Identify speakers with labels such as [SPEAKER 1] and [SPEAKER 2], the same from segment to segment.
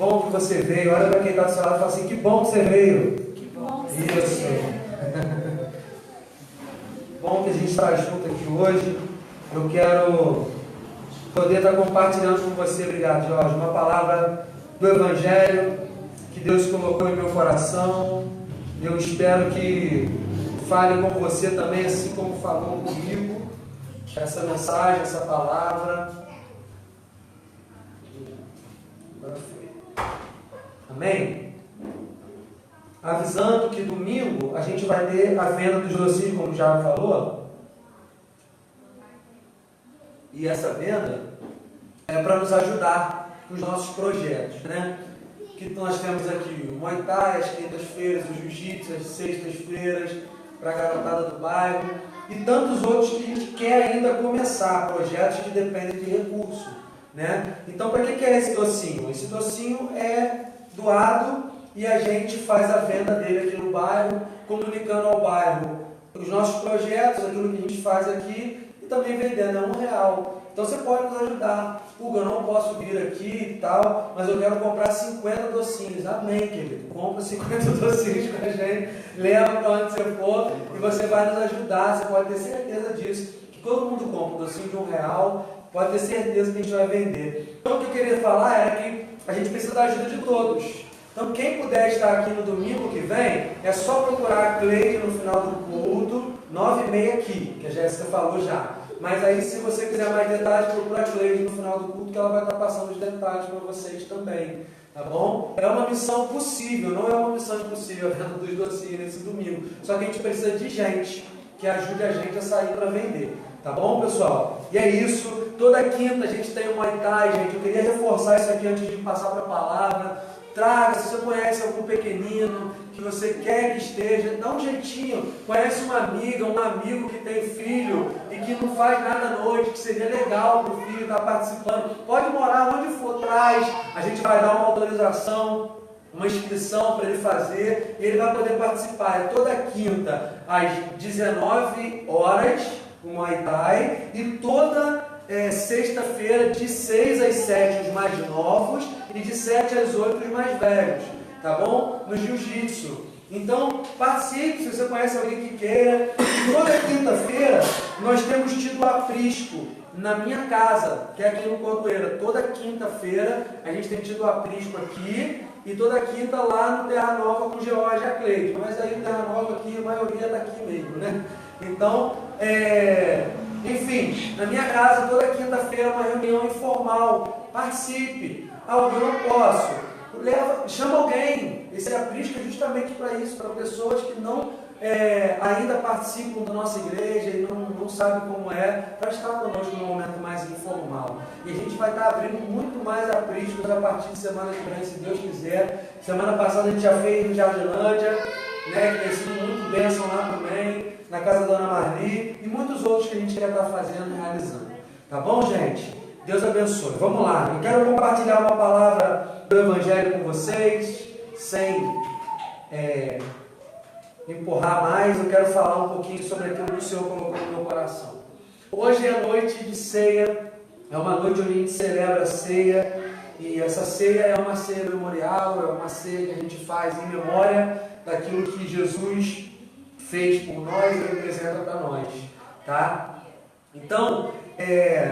[SPEAKER 1] bom que você veio. Olha para quem está do seu lado e fala assim: que bom que você veio.
[SPEAKER 2] Que bom que você
[SPEAKER 1] Isso.
[SPEAKER 2] veio.
[SPEAKER 1] Bom que a gente está junto aqui hoje. Eu quero poder estar compartilhando com você, obrigado Jorge, uma palavra do Evangelho que Deus colocou em meu coração. Eu espero que fale com você também, assim como falou comigo, essa mensagem, essa palavra. Agora foi. Amém? Avisando que domingo a gente vai ter a venda dos docinhos, como já falou. E essa venda é para nos ajudar nos nossos projetos, né? Que nós temos aqui o Muay Thai, as quintas-feiras, o Jiu-Jitsu, as sextas-feiras, para a garotada do bairro, e tantos outros que a gente quer ainda começar, projetos que dependem de recurso, né? Então, para que é esse docinho? Esse docinho é doado e a gente faz a venda dele aqui no bairro, comunicando ao bairro os nossos projetos, aquilo que a gente faz aqui, e também vendendo a R$1. Então você pode nos ajudar. Hugo, eu não posso vir aqui e tal, mas eu quero comprar 50 docinhos. Amém, querido. Compra 50 docinhos com a gente, leva para onde você for e você vai nos ajudar. Você pode ter certeza disso. Que todo mundo compra um docinho de R$1, pode ter certeza que a gente vai vender. Então o que eu queria falar era que a gente precisa da ajuda de todos. Então quem puder estar aqui no domingo que vem, é só procurar a Cleide no final do culto, 9h30 aqui, que a Jéssica falou já. Mas aí, se você quiser mais detalhes, procura a Cleide no final do culto, que ela vai estar passando os detalhes para vocês também. Tá bom? É uma missão possível, não é uma missão impossível a venda dos docinhos nesse domingo. Só que a gente precisa de gente que ajude a gente a sair para vender. Tá bom, pessoal? E é isso. Toda quinta a gente tem o Muay Thai, gente. Eu queria reforçar isso aqui antes de passar para a palavra. Traga, se você conhece algum pequenino que você quer que esteja, dá um jeitinho. Conhece uma amiga, um amigo que tem filho e que não faz nada à noite, que seria legal para o filho estar participando. Pode morar onde for, traz. A gente vai dar uma autorização, uma inscrição para ele fazer e ele vai poder participar. É toda quinta às 19 horas o Muay Thai e toda sexta-feira de 6 às 7 os mais novos e de 7 às 8 os mais velhos, tá bom? No Jiu-Jitsu. Então participe, se você conhece alguém que queira. Toda quinta-feira nós temos tido aprisco na minha casa, que é aqui no Cordoeira. Toda quinta-feira a gente tem tido aprisco aqui e toda quinta lá no Terra Nova com George e a Cleide. Mas aí no Terra Nova aqui a maioria é daqui mesmo, né? Então, enfim, na minha casa toda quinta-feira é uma reunião informal. Participe. Ah, eu não posso. Chama alguém. Esse aprisco é justamente para isso, para pessoas que não ainda participam da nossa igreja e não sabem como é, para estar conosco num momento mais informal. E a gente vai estar abrindo muito mais apriscos a partir de semana que vem, se Deus quiser. Semana passada a gente já fez em Jardilândia, né, que tem sido muito bênção lá também, na casa da Dona Marli, e muitos outros que a gente quer estar fazendo e realizando. Tá bom, gente? Deus abençoe. Vamos lá. Eu quero compartilhar uma palavra do Evangelho com vocês, sem empurrar mais. Eu quero falar um pouquinho sobre aquilo que o Senhor colocou no meu coração. Hoje é noite de ceia, é uma noite onde a gente celebra a ceia, e essa ceia é uma ceia memorial, é uma ceia que a gente faz em memória daquilo que Jesus fez por nós e representa para nós, tá? Então,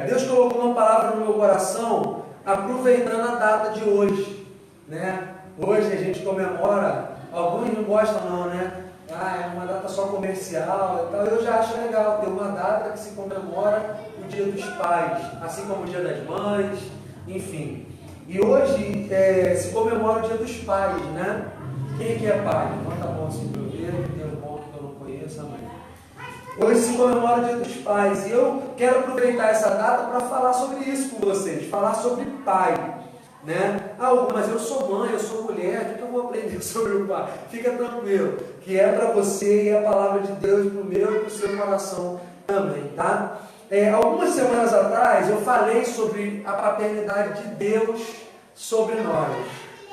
[SPEAKER 1] Deus colocou uma palavra no meu coração, aproveitando a data de hoje, né? Hoje a gente comemora, alguns não gostam não, né? É uma data só comercial e tal. Eu já acho legal ter uma data que se comemora o Dia dos Pais, assim como o Dia das Mães, enfim. E hoje se comemora o Dia dos Pais, né? Quem que é pai? Levanta a mão assim para eu ver, tem um ponto que eu não conheço, amém. Hoje se comemora o Dia dos Pais e eu quero aproveitar essa data para falar sobre isso com vocês, falar sobre pai, né? Mas eu sou mãe, eu sou mulher, o que eu vou aprender sobre o pai? Fica tranquilo, que é para você e é a palavra de Deus para o meu e para o seu coração também, tá? Algumas semanas atrás eu falei sobre a paternidade de Deus sobre nós.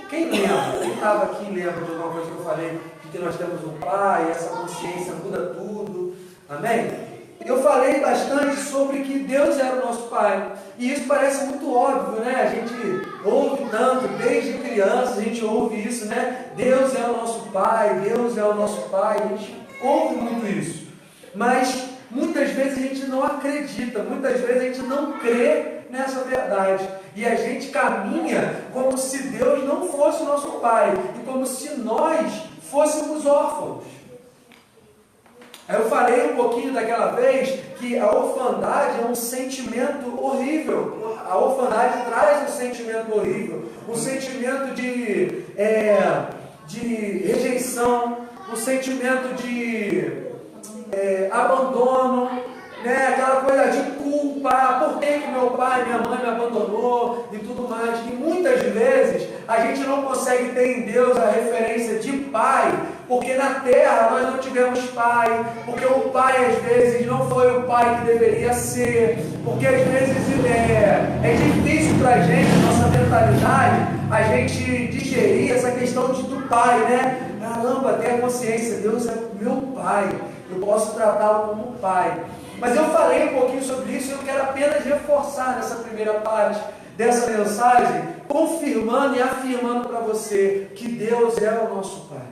[SPEAKER 1] Quem lembra? Quem estava aqui lembra de alguma coisa que eu falei, de que nós temos um pai, essa consciência muda tudo. Amém? eu falei bastante sobre que Deus era o nosso Pai. E isso parece muito óbvio, né? A gente ouve tanto, desde criança a gente ouve isso, né? Deus é o nosso Pai, Deus é o nosso Pai. A gente ouve muito isso. Mas muitas vezes a gente não acredita, muitas vezes a gente não crê nessa verdade. E a gente caminha como se Deus não fosse o nosso Pai. E como se nós fôssemos órfãos. Eu falei um pouquinho daquela vez que a orfandade é um sentimento horrível. A orfandade traz um sentimento horrível, um sentimento de rejeição, um sentimento de abandono, né? Aquela coisa de culpa, por que meu pai, minha mãe me abandonou e tudo mais. E muitas vezes a gente não consegue ter em Deus a referência de pai, porque na terra nós não tivemos pai, porque o pai às vezes não foi o pai que deveria ser, porque às vezes é difícil para a gente, nossa mentalidade, a gente digerir essa questão do pai, né? Caramba, ter a consciência, Deus é meu pai, eu posso tratá-lo como pai. Mas eu falei um pouquinho sobre isso e eu quero apenas reforçar nessa primeira parte dessa mensagem, confirmando e afirmando para você que Deus é o nosso Pai.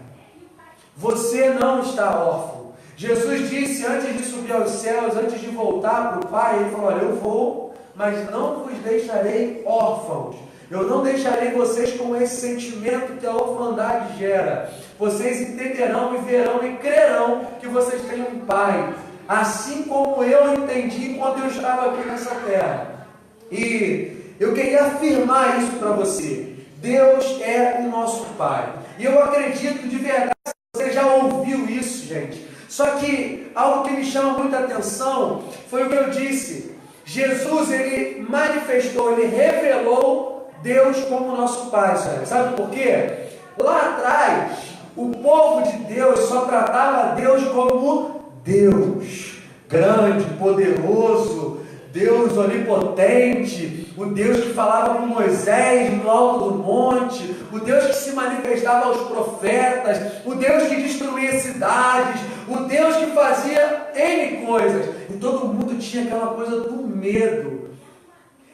[SPEAKER 1] Você não está órfão. Jesus disse antes de subir aos céus, antes de voltar para o Pai, Ele falou, olha, eu vou, mas não vos deixarei órfãos. Eu não deixarei vocês com esse sentimento que a orfandade gera. Vocês entenderão e verão e crerão que vocês têm um Pai. Assim como eu entendi enquanto eu estava aqui nessa terra. E eu queria afirmar isso para você. Deus é o nosso Pai. E eu acredito de verdade, você já ouviu isso, gente. Só que algo que me chama muita atenção foi o que eu disse. Jesus, Ele manifestou, Ele revelou Deus como nosso Pai. Sabe por quê? Lá atrás, o povo de Deus só tratava Deus como Deus, grande, poderoso, Deus onipotente, o Deus que falava com Moisés no alto do monte, o Deus que se manifestava aos profetas, o Deus que destruía cidades, o Deus que fazia N coisas. E todo mundo tinha aquela coisa do medo.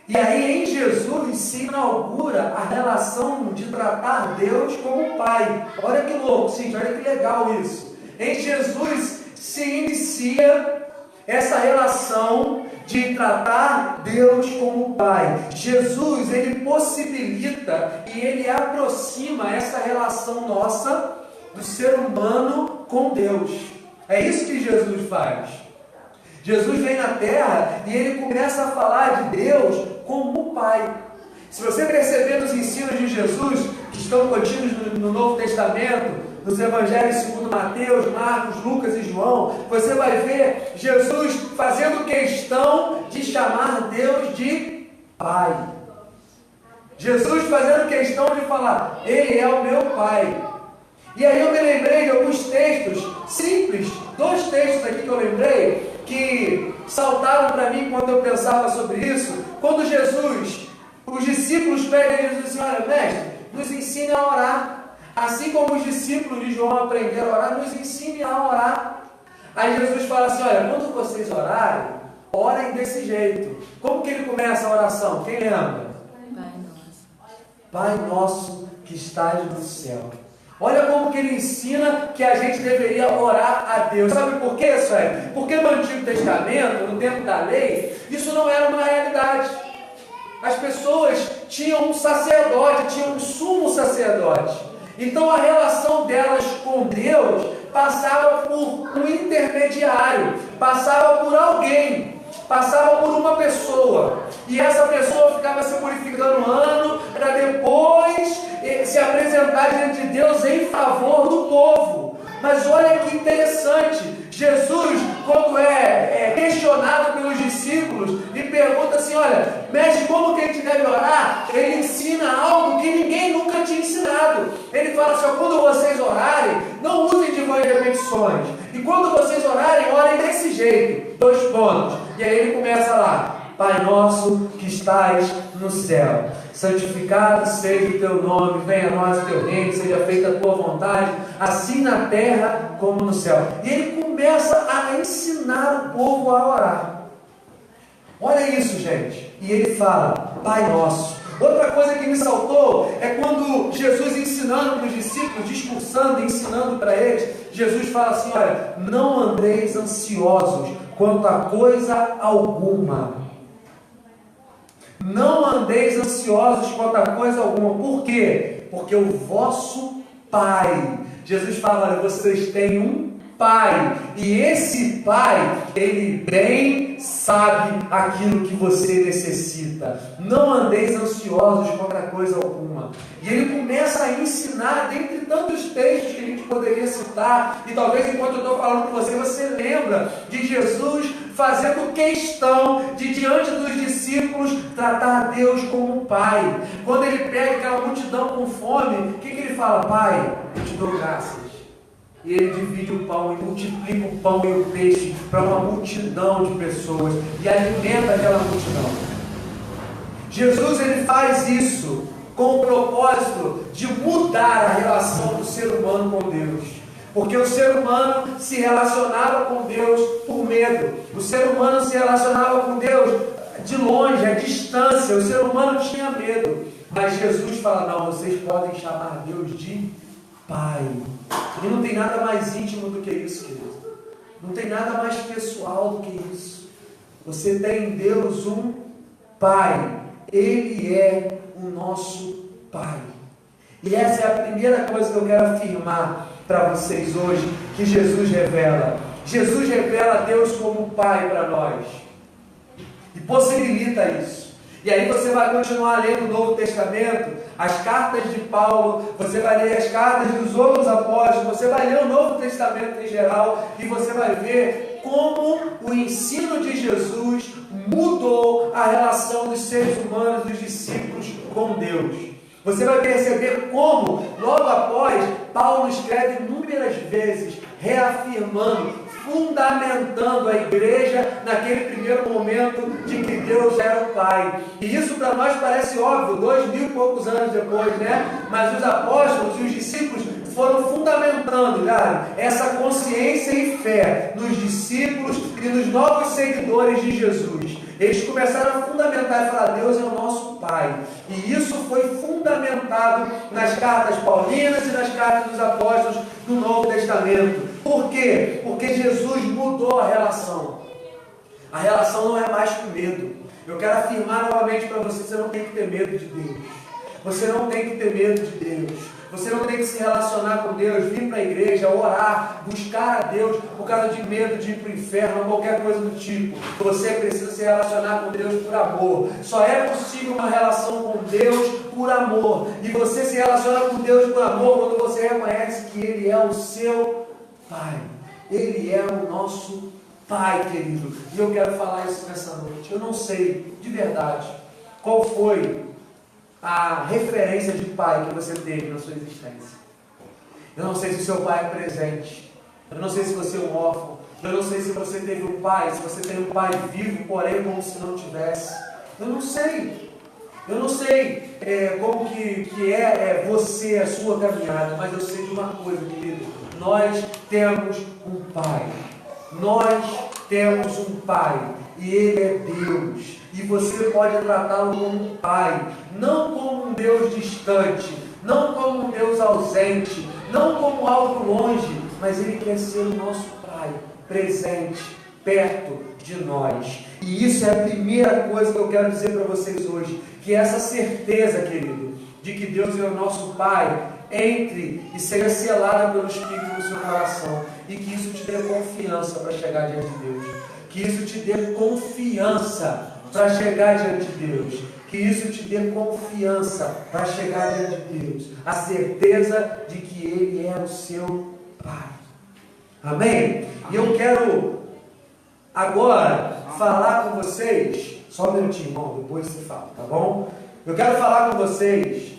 [SPEAKER 1] E aí em Jesus se inaugura a relação de tratar Deus como Pai. Olha que louco, gente, olha que legal isso. Em Jesus se inicia essa relação de tratar Deus como Pai. Jesus, Ele possibilita e Ele aproxima essa relação nossa do ser humano com Deus. É isso que Jesus faz. Jesus vem na terra e Ele começa a falar de Deus como Pai. Se você perceber nos ensinos de Jesus, que estão contidos no Novo Testamento, nos Evangelhos segundo Mateus, Marcos, Lucas e João, você vai ver Jesus fazendo questão de chamar Deus de Pai. Jesus fazendo questão de falar, Ele é o meu Pai. E aí eu me lembrei de alguns textos simples, 2 textos aqui que eu lembrei, que saltaram para mim quando eu pensava sobre isso. Quando os discípulos pedem a Jesus assim, olha, mestre, nos ensine a orar. Assim como os discípulos de João aprenderam a orar, nos ensine a orar. Aí Jesus fala assim, olha, quando vocês orarem, orem desse jeito. Como que ele começa a oração? Quem lembra?
[SPEAKER 2] Pai nosso.
[SPEAKER 1] Pai nosso que estás no céu. Olha como que ele ensina que a gente deveria orar a Deus. Sabe por quê, Sueli? Porque no Antigo Testamento, no tempo da lei, isso não era uma realidade. As pessoas tinham um sacerdote, tinham um sumo sacerdote. Então a relação delas com Deus passava por um intermediário, passava por alguém, passava por uma pessoa. E essa pessoa ficava se purificando um ano para depois se apresentar diante de Deus em favor do povo. Mas olha que interessante, Jesus, quando é questionado pelos discípulos, e pergunta assim, olha, mestre, como que a gente deve orar? Ele ensina algo que ninguém nunca tinha ensinado. Ele fala assim, ó, quando vocês orarem, não usem de vãs repetições. E quando vocês orarem, orem desse jeito, 2 pontos. E aí ele começa lá, Pai nosso que estás no céu. santificado seja o teu nome, venha a nós o teu reino, seja feita a tua vontade, assim na terra como no céu. E ele começa a ensinar o povo a orar. Olha isso, gente. E ele fala, Pai Nosso. Outra coisa que me saltou é quando Jesus ensinando para os discípulos, discursando, ensinando para eles, Jesus fala assim, olha, não andreis ansiosos quanto a coisa alguma. Não andeis ansiosos quanto a coisa alguma. Por quê? Porque o vosso Pai, Jesus fala, olha, vocês têm um Pai, e esse Pai, Ele bem sabe aquilo que você necessita. Não andeis ansiosos contra coisa alguma. E Ele começa a ensinar, dentre tantos textos que a gente poderia citar, e talvez enquanto eu estou falando com você, você lembra de Jesus fazendo questão de, diante dos discípulos, tratar a Deus como um Pai. Quando Ele pega aquela multidão com fome, o que Ele fala? Pai, eu te dou graças. E ele divide o pão e multiplica o pão e o peixe para uma multidão de pessoas e alimenta aquela multidão. Jesus ele faz isso com o propósito de mudar a relação do ser humano com Deus. Porque o ser humano se relacionava com Deus por medo. O ser humano se relacionava com Deus de longe, à distância. O ser humano tinha medo. Mas Jesus fala, não, vocês podem chamar Deus de Pai. E não tem nada mais íntimo do que isso, querido. Não tem nada mais pessoal do que isso. Você tem em Deus um Pai. Ele é o nosso Pai. E essa é a primeira coisa que eu quero afirmar para vocês hoje, que Jesus revela. Jesus revela Deus como Pai para nós. E possibilita isso. E aí você vai continuar lendo o Novo Testamento, as cartas de Paulo, você vai ler as cartas dos outros apóstolos, você vai ler o Novo Testamento em geral, e você vai ver como o ensino de Jesus mudou a relação dos seres humanos, dos discípulos com Deus. Você vai perceber como, logo após, Paulo escreve inúmeras vezes, reafirmando, fundamentando a igreja naquele primeiro momento de que Deus era o Pai. E isso para nós parece óbvio, 2000 e poucos anos depois, né? Mas os apóstolos e os discípulos foram fundamentando, cara, essa consciência e fé nos discípulos e nos novos seguidores de Jesus. Eles começaram a fundamentar e falar, Deus é o nosso Pai. E isso foi fundamentado nas cartas paulinas e nas cartas dos apóstolos do Novo Testamento. Por quê? Porque Jesus mudou a relação. A relação não é mais com medo. Eu quero afirmar novamente para você, você não tem que ter medo de Deus. Você não tem que ter medo de Deus. Você não tem que se relacionar com Deus, vir para a igreja, orar, buscar a Deus por causa de medo de ir para o inferno ou qualquer coisa do tipo. Você precisa se relacionar com Deus por amor. Só é possível uma relação com Deus por amor. E você se relaciona com Deus por amor quando você reconhece que Ele é o seu Pai. Ele é o nosso Pai, querido. E eu quero falar isso nessa noite. Eu não sei, de verdade, qual foi a referência de pai que você teve na sua existência. Eu não sei se o seu pai é presente. Eu não sei se você é um órfão. Eu não sei se você teve um pai, se você tem um pai vivo, porém como se não tivesse. Eu não sei. Eu não sei como que é você, a sua caminhada, mas eu sei de uma coisa, querido. Nós temos um pai. Nós temos um pai. E Ele é Deus. E você pode tratá-lo como um pai. Não como um Deus distante. Não como um Deus ausente. Não como algo longe. Mas Ele quer ser o nosso pai. Presente. Perto de nós. E isso é a primeira coisa que eu quero dizer para vocês hoje. Que essa certeza, querido, de que Deus é o nosso pai, entre e seja selada pelo Espírito no seu coração. E que isso te dê confiança para chegar diante de Deus. Que isso te dê confiança para chegar diante de Deus. Que isso te dê confiança para chegar diante de Deus. A certeza de que Ele é o seu Pai. Amém? E eu quero agora falar com vocês. Só um minutinho, irmão, depois você fala, tá bom? Eu quero falar com vocês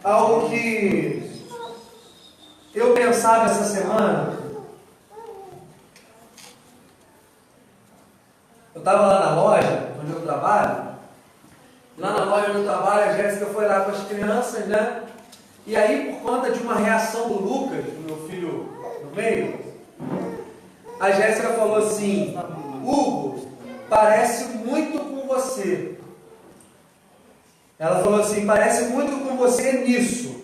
[SPEAKER 1] algo que eu pensava essa semana. Eu estava lá na loja, onde eu trabalho, Lá na loja do trabalho, a Jéssica foi lá com as crianças, né? E aí, por conta de uma reação do Lucas, do meu filho no meio, a Jéssica falou assim: Hugo, parece muito com você. Ela falou assim: parece muito com você nisso.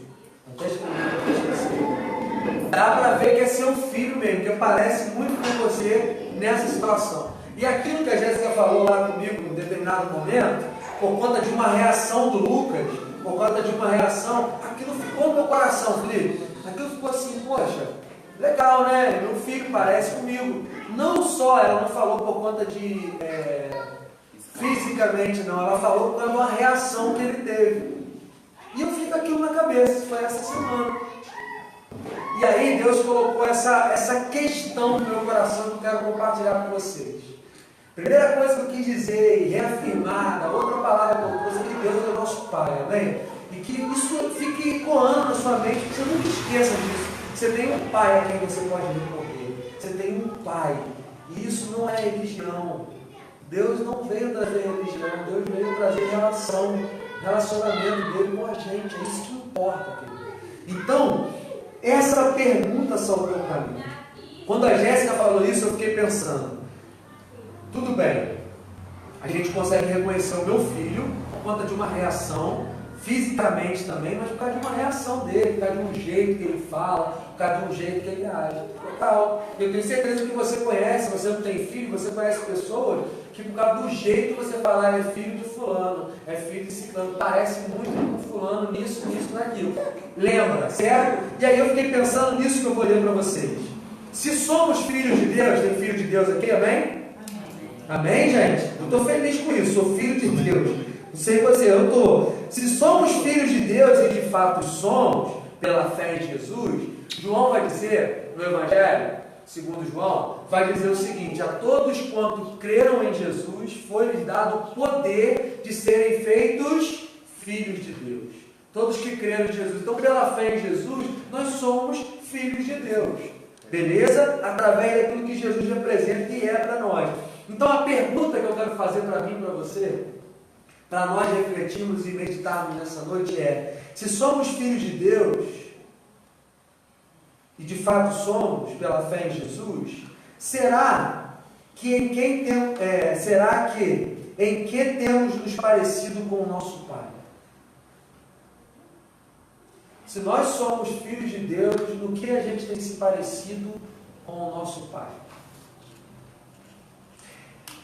[SPEAKER 1] Dá para ver que é seu filho mesmo, que parece muito com você nessa situação. E aquilo que a Jéssica falou lá comigo em determinado momento, por conta de uma reação do Lucas, por conta de uma reação, aquilo ficou no meu coração, Felipe. Aquilo ficou assim: poxa, legal, né? Meu filho parece comigo. Não só, ela não falou por conta de fisicamente, não. Ela falou por uma reação que ele teve. E eu fico aquilo na cabeça. Foi essa semana. E aí Deus colocou essa questão no meu coração que eu quero compartilhar com vocês. Primeira coisa que eu quis dizer e reafirmar, da outra palavra que eu trouxe, é que Deus é o nosso Pai, amém? E que isso fique ecoando na sua mente, que você nunca esqueça disso. Você tem um Pai a quem você pode recorrer. Você tem um Pai. E isso não é religião. Deus não veio trazer religião, Deus veio trazer relacionamento dele com a gente. É isso que importa, querido. Então, essa pergunta saltou para mim. Quando a Jéssica falou isso, eu fiquei pensando: tudo bem, a gente consegue reconhecer o meu filho por conta de uma reação, fisicamente também, mas por causa de uma reação dele, por causa de um jeito que ele fala, por causa de um jeito que ele age. Total. Eu tenho certeza que você conhece, você não tem filho, você conhece pessoas que por causa do jeito que você falar, é filho de fulano, é filho de ciclano, parece muito com fulano, nisso, naquilo. Lembra, certo? E aí eu fiquei pensando nisso que eu vou ler para vocês. Se somos filhos de Deus, tem filho de Deus aqui, amém? Amém, gente? Eu estou feliz com isso, sou filho de Deus. Não sei você, eu estou. Se somos filhos de Deus, e de fato somos, pela fé em Jesus, João vai dizer, no Evangelho, segundo João, vai dizer o seguinte: a todos quantos creram em Jesus, foi-lhes dado o poder de serem feitos filhos de Deus. Todos que creram em Jesus. Então, pela fé em Jesus, nós somos filhos de Deus. Beleza? Através daquilo que Jesus representa e é para nós. Então, a pergunta que eu quero fazer para mim e para você, para nós refletirmos e meditarmos nessa noite é: se somos filhos de Deus, e de fato somos pela fé em Jesus, será que em que temos nos parecido com o nosso Pai? Se nós somos filhos de Deus, no que a gente tem se parecido com o nosso Pai?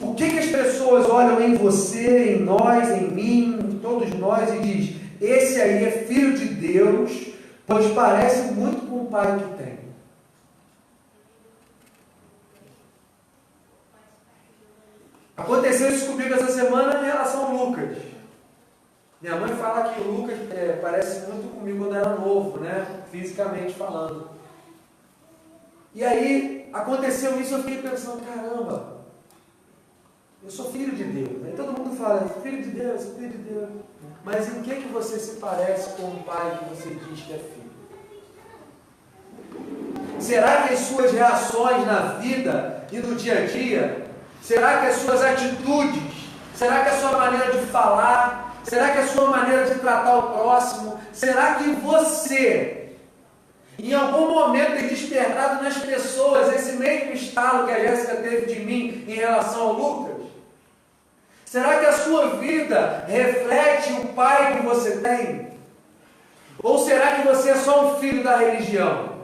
[SPEAKER 1] O que as pessoas olham em você, em nós, em mim, em todos nós e diz: esse aí é filho de Deus, pois parece muito com o pai que tem. Aconteceu isso comigo essa semana em relação ao Lucas. Minha mãe fala que o Lucas parece muito comigo quando era novo, né? Fisicamente falando. E aí aconteceu isso, eu fiquei pensando: caramba, eu sou filho de Deus. Aí todo mundo fala: filho de Deus, filho de Deus. Mas em que você se parece com o pai que você diz que é filho? Será que as suas reações na vida e no dia a dia, será que as suas atitudes, será que a sua maneira de falar, será que a sua maneira de tratar o próximo, será que você, em algum momento, tem despertado nas pessoas esse mesmo estalo que a Jéssica teve de mim em relação ao Lucas? Será que a sua vida reflete o pai que você tem? Ou será que você é só um filho da religião?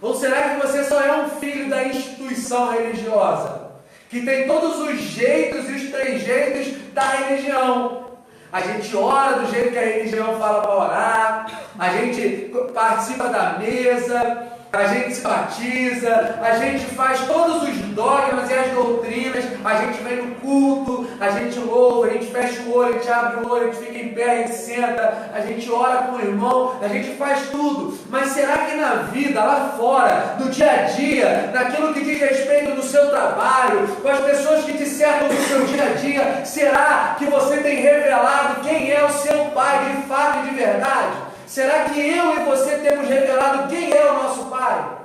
[SPEAKER 1] Ou será que você só é um filho da instituição religiosa, que tem todos os jeitos e os trejeitos da religião? A gente ora do jeito que a religião fala para orar, a gente participa da mesa, a gente se batiza, a gente faz todos os dogmas e as doutrinas, a gente vem no culto, a gente louva, a gente fecha o olho, a gente abre o olho, a gente fica em pé, a gente senta, a gente ora com o irmão, a gente faz tudo. Mas será que na vida, lá fora, no dia a dia, naquilo que diz respeito do seu trabalho, com as pessoas que te cercam no seu dia a dia, será que você tem revelado quem é o seu pai de fato e de verdade? Será que eu e você temos revelado quem é o nosso Pai?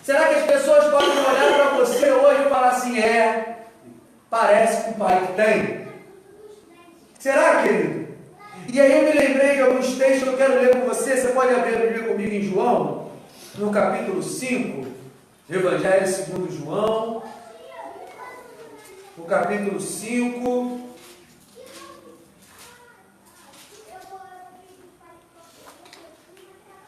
[SPEAKER 1] Será que as pessoas podem olhar para você hoje e falar assim: parece com o Pai que tem? Será, querido? E aí eu me lembrei de alguns textos que eu quero ler com você. Você pode abrir a Bíblia comigo em João, no capítulo 5, Evangelho segundo João, no capítulo 5.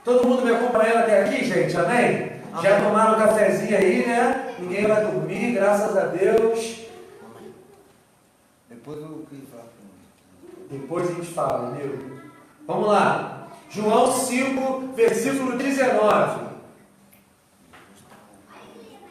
[SPEAKER 1] Todo mundo me acompanhando até aqui, gente? Amém? Já tomaram um cafezinho aí, né? Ninguém vai dormir, graças a Deus.
[SPEAKER 2] Depois eu queria falar com
[SPEAKER 1] Depois a gente fala, amigo. Vamos lá. João 5, versículo 19.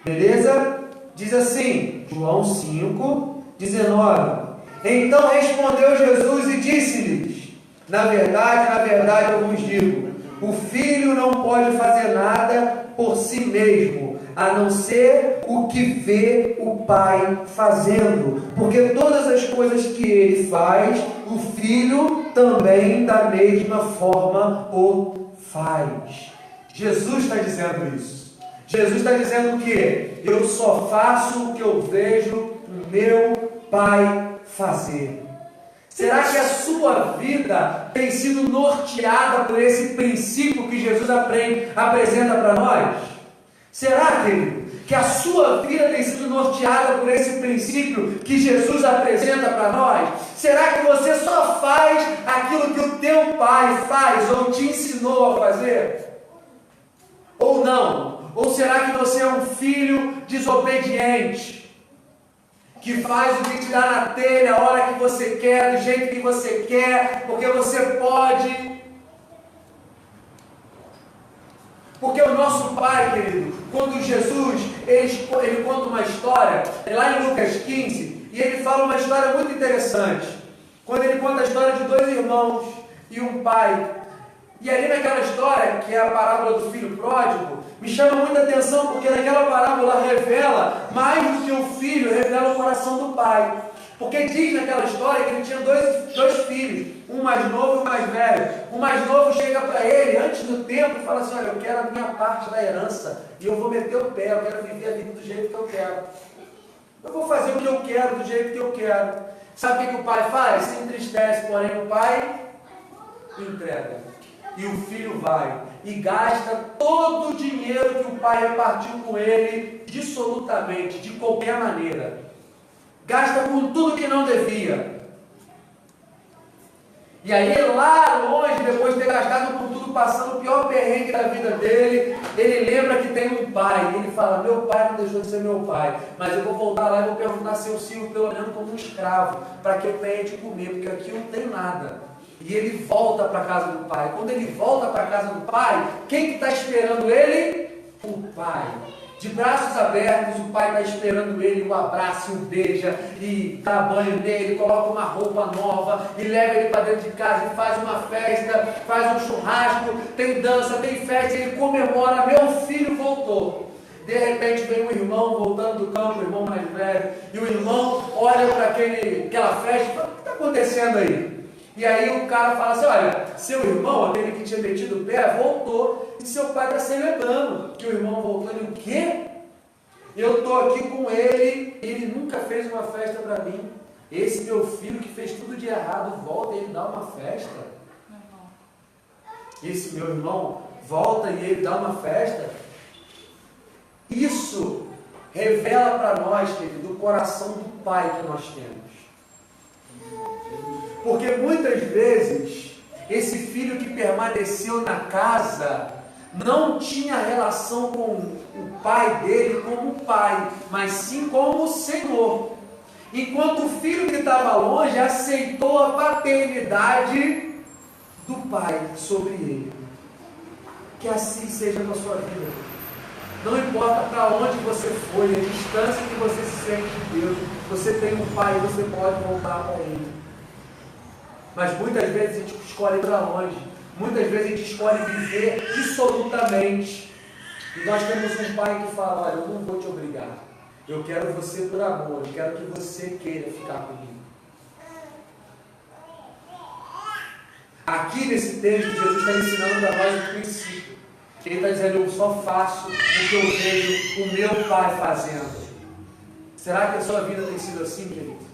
[SPEAKER 1] Beleza? Diz assim, João 5, 19. Então respondeu Jesus e disse-lhes: na verdade eu vos digo, o Filho não pode fazer nada por si mesmo, a não ser o que vê o Pai fazendo, porque todas as coisas que ele faz, o Filho também da mesma forma o faz. Jesus está dizendo isso. Jesus está dizendo que eu só faço o que eu vejo o meu Pai fazer. Será que a sua vida tem sido norteada por esse princípio que Jesus apresenta para nós? Será, querido, que a sua vida tem sido norteada por esse princípio que Jesus apresenta para nós? Será que você só faz aquilo que o teu pai faz ou te ensinou a fazer? Ou não? Ou será que você é um filho desobediente, que faz o que te dá na telha, a hora que você quer, do jeito que você quer, porque você pode? Porque o nosso Pai, querido, quando Jesus, ele conta uma história, lá em Lucas 15, e ele fala uma história muito interessante, quando ele conta a história de dois irmãos e um pai. E ali naquela história, que é a parábola do filho pródigo, me chama muita atenção, porque naquela parábola revela, mais do que o filho, revela o coração do pai. Porque diz naquela história que ele tinha dois filhos, um mais novo e um mais velho. O mais novo chega para ele, antes do tempo, e fala assim: olha, eu quero a minha parte da herança, e eu vou meter o pé, eu quero viver a vida do jeito que eu quero. Eu vou fazer o que eu quero, do jeito que eu quero. Sabe o que o pai faz? Se entristece, porém o pai entrega. E o filho vai e gasta todo o dinheiro que o pai repartiu com ele, dissolutamente, de qualquer maneira. Gasta com tudo que não devia. E aí lá longe, depois de ter gastado com tudo, passando o pior perrengue da vida dele, ele lembra que tem um pai. E ele fala: meu pai não deixou de ser meu pai, mas eu vou voltar lá e vou perguntar se eu sirvo pelo menos como um escravo, para que eu tenha de comer, porque aqui eu não tenho nada. E ele volta para a casa do pai. Quando ele volta para a casa do pai, quem que está esperando ele? O pai. De braços abertos, o pai está esperando ele, o abraça, o beija, e dá banho nele, coloca uma roupa nova, e leva ele para dentro de casa, e faz uma festa, faz um churrasco, tem dança, tem festa, ele comemora: meu filho voltou. De repente vem um irmão voltando do campo, o irmão mais velho, e o irmão olha para aquela festa e fala: o que está acontecendo aí? E aí o cara fala assim: olha, seu irmão, aquele que tinha metido o pé, voltou, e seu pai está celebrando que o irmão voltou. Ele: o quê? Eu estou aqui com ele, ele nunca fez uma festa para mim. Esse meu filho que fez tudo de errado volta e ele dá uma festa. Esse meu irmão volta e ele dá uma festa. Isso revela para nós, querido, o coração do pai que nós temos. Porque muitas vezes, esse filho que permaneceu na casa não tinha relação com o pai dele como pai, mas sim como o Senhor. Enquanto o filho que estava longe aceitou a paternidade do pai sobre ele. Que assim seja na sua vida. Não importa para onde você foi, a distância que você se sente de Deus, você tem um pai e você pode voltar para ele. Mas muitas vezes a gente escolhe ir para longe. Muitas vezes a gente escolhe viver dissolutamente. E nós temos um pai que fala: olha, eu não vou te obrigar. Eu quero você por amor. Eu quero que você queira ficar comigo. Aqui nesse texto, Jesus está ensinando a nós um princípio. Ele está dizendo: eu só faço o que eu vejo o meu pai fazendo. Será que a sua vida tem sido assim, querido?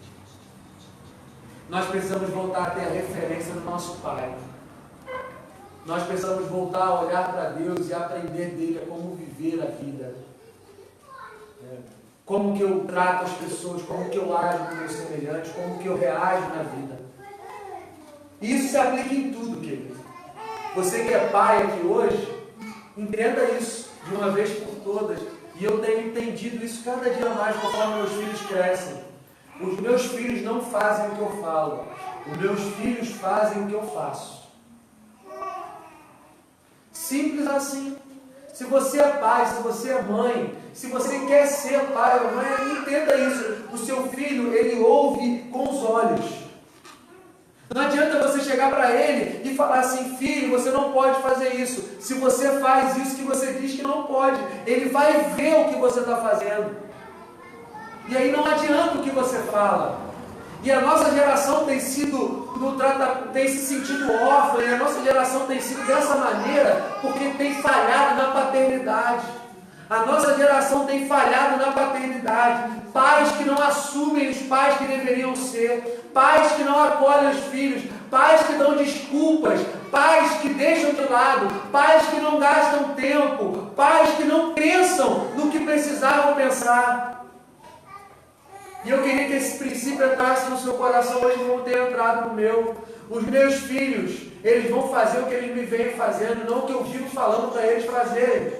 [SPEAKER 1] Nós precisamos voltar a ter a referência do nosso Pai. Nós precisamos voltar a olhar para Deus e aprender dele a como viver a vida. Como que eu trato as pessoas, como que eu ajo com meus semelhantes, como que eu reajo na vida. E isso se aplica em tudo, querido. Você que é pai aqui hoje, entenda isso de uma vez por todas. E eu tenho entendido isso cada dia mais conforme meus filhos crescem. Os meus filhos não fazem o que eu falo. Os meus filhos fazem o que eu faço. Simples assim. Se você é pai, se você é mãe, se você quer ser pai ou mãe, entenda isso. O seu filho, ele ouve com os olhos. Não adianta você chegar para ele e falar assim: filho, você não pode fazer isso. Se você faz isso que você diz que não pode, ele vai ver o que você está fazendo. E aí não adianta o que você fala. E a nossa geração tem sido, tem se sentido órfã, e a nossa geração tem sido dessa maneira porque tem falhado na paternidade. A nossa geração tem falhado na paternidade. Pais que não assumem os pais que deveriam ser, pais que não acolhem os filhos, pais que dão desculpas, pais que deixam de lado, pais que não gastam tempo, pais que não pensam no que precisavam pensar. E eu queria que esse princípio entrasse no seu coração hoje, como tem entrado no meu. Os meus filhos, eles vão fazer o que eles me vêm fazendo, não o que eu vivo falando para eles fazerem.